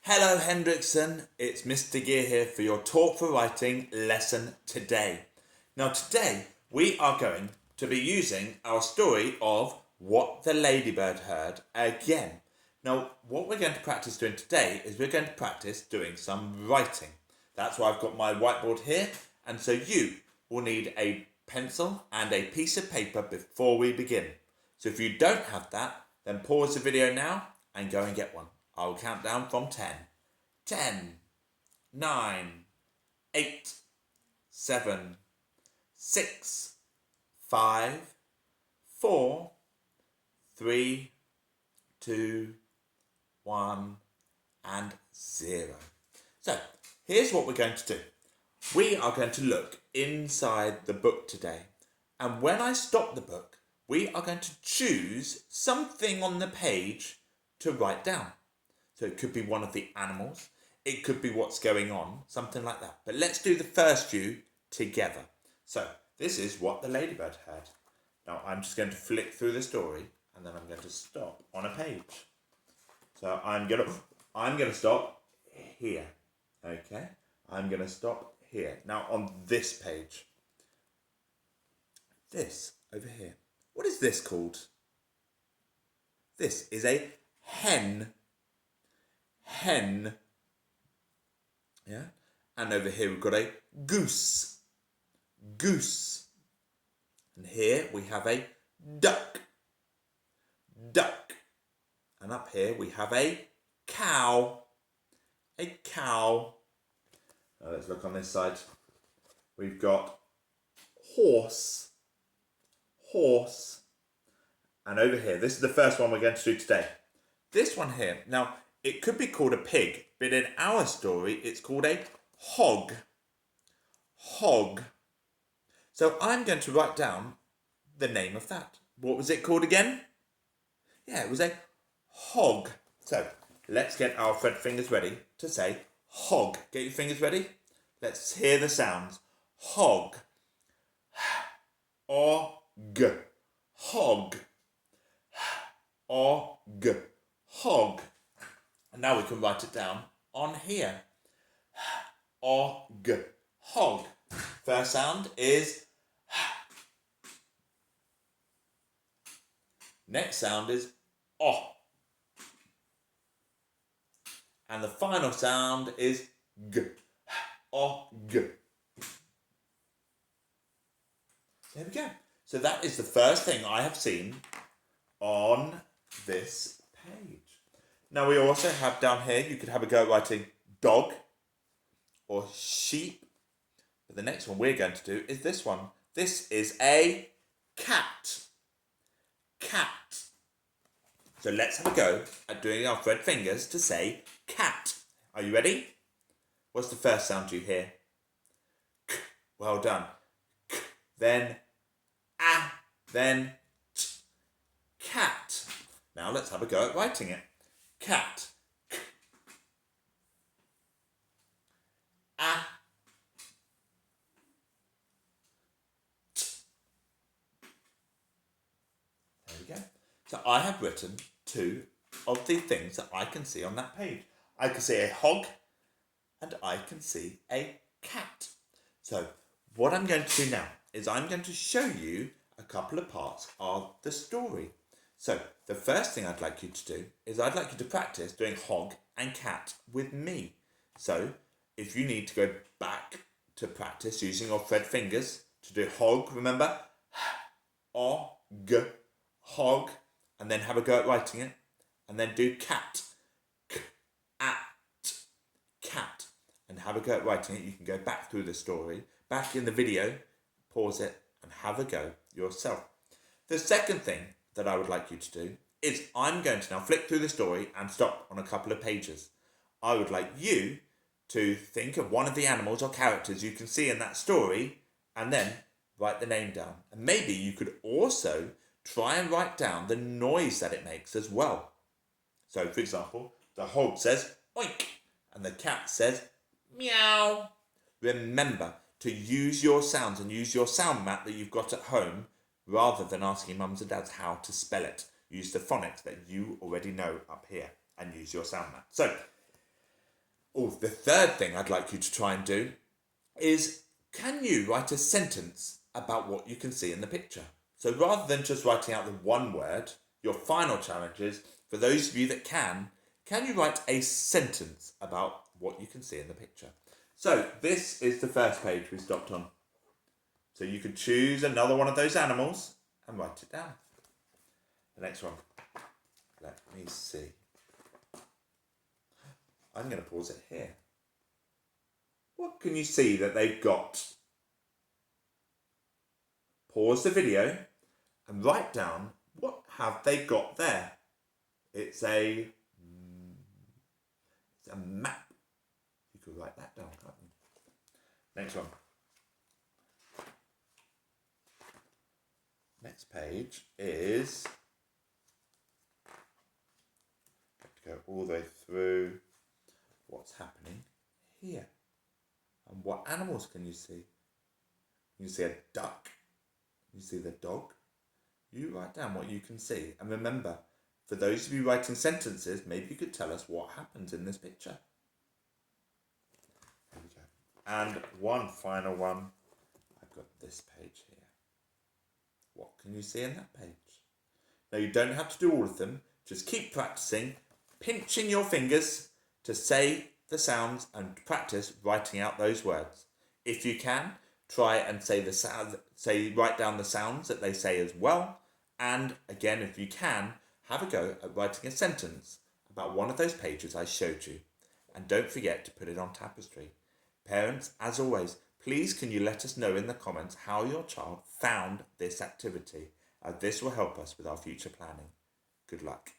Hello Hendrickson, it's Mr. Gear here for your Talk for Writing lesson today. Now today we are going to be using our story of What the Ladybird Heard again. Now what we're going to practice doing today is we're going to practice doing some writing. That's why I've got my whiteboard here, and so you will need a pencil and a piece of paper before we begin. So if you don't have that, then pause the video now and go and get one. I'll count down from 10. 10, 9, 8, 7, 6, 5, 4, 3, 2, 1, and 0. So, here's what we're going to do. We are going to look inside the book today. And when I stop the book, we are going to choose something on the page to write down. So it could be one of the animals. It could be what's going on, something like that. But let's do the first few together. So this is What the Ladybird Heard. Now I'm just going to flick through the story and then I'm going to stop on a page. So I'm going to stop here. Okay? I'm going to stop here. Now on this page. This over here. What is this called? This is a hen. Hen. Yeah? And over here we've got a goose. Goose. And here we have a duck. Duck. And up here we have a cow. A cow. Now let's look on this side. We've got horse. Horse. And over here, this is the first one we're going to do today. This one here, now it could be called a pig, but in our story it's called a hog. Hog. So I'm going to write down the name of that. What was it called again? Yeah, it was a hog. So let's get our Fred fingers ready to say hog. Get your fingers ready. Let's hear the sounds. Hog. Og. Hog. Og. Hog. And now we can write it down on here. Og. Hog. First sound is next sound is o. And the final sound is g. Og. There we go. So that is the first thing I have seen on this page. Now we also have down here, you could have a go at writing dog or sheep. But the next one we're going to do is this one. This is a cat. Cat. So let's have a go at doing our Fred fingers to say cat. Are you ready? What's the first sound you hear? K. Well done. K. Then a. Then t. Cat. Now let's have a go at writing it. Cat. K. A. T. There we go. So I have written two of the things that I can see on that page. I can see a hog and I can see a cat. So what I'm going to do now is I'm going to show you a couple of parts of the story. So the first thing I'd like you to do is I'd like you to practice doing hog and cat with me. So if you need to go back to practice using your Fred fingers to do hog, remember, og, hog, and then have a go at writing it, and then do cat, k, at, cat, and have a go at writing it. You can go back through the story, back in the video, pause it, and have a go yourself. The second thing that I would like you to do is I'm going to now flick through the story and stop on a couple of pages. I would like you to think of one of the animals or characters you can see in that story and then write the name down. And maybe you could also try and write down the noise that it makes as well. So, for example, the hog says oink and the cat says meow. Remember to use your sounds and use your sound map that you've got at home rather than asking mums and dads how to spell it. Use the phonics that you already know up here and use your sound map. So Oh, the third thing I'd like you to try and do is, can you write a sentence about what you can see in the picture? So rather than just writing out the one word, your final challenge is, for those of you that can you write a sentence about what you can see in the picture? So this is the first page we stopped on. So you can choose another one of those animals and write it down. The next one. Let me see. I'm going to pause it here. What can you see that they've got? Pause the video and write down what have they got there. It's a map. You could write that down, can't you? Next one. Next page is, have to go all the way through what's happening here. And what animals can you see? You see a duck. You see the dog. You write down what you can see. And remember, for those of you writing sentences, maybe you could tell us what happens in this picture. There we go. And one final one. I've got this page here. What can you see in that page? Now, you don't have to do all of them. Just keep practicing, pinching your fingers to say the sounds and practice writing out those words. If you can, try and say the sound, write down the sounds that they say as well. And again, if you can, have a go at writing a sentence about one of those pages I showed you. And don't forget to put it on Tapestry. Parents, as always, please can you let us know in the comments how your child found this activity, as this will help us with our future planning. Good luck.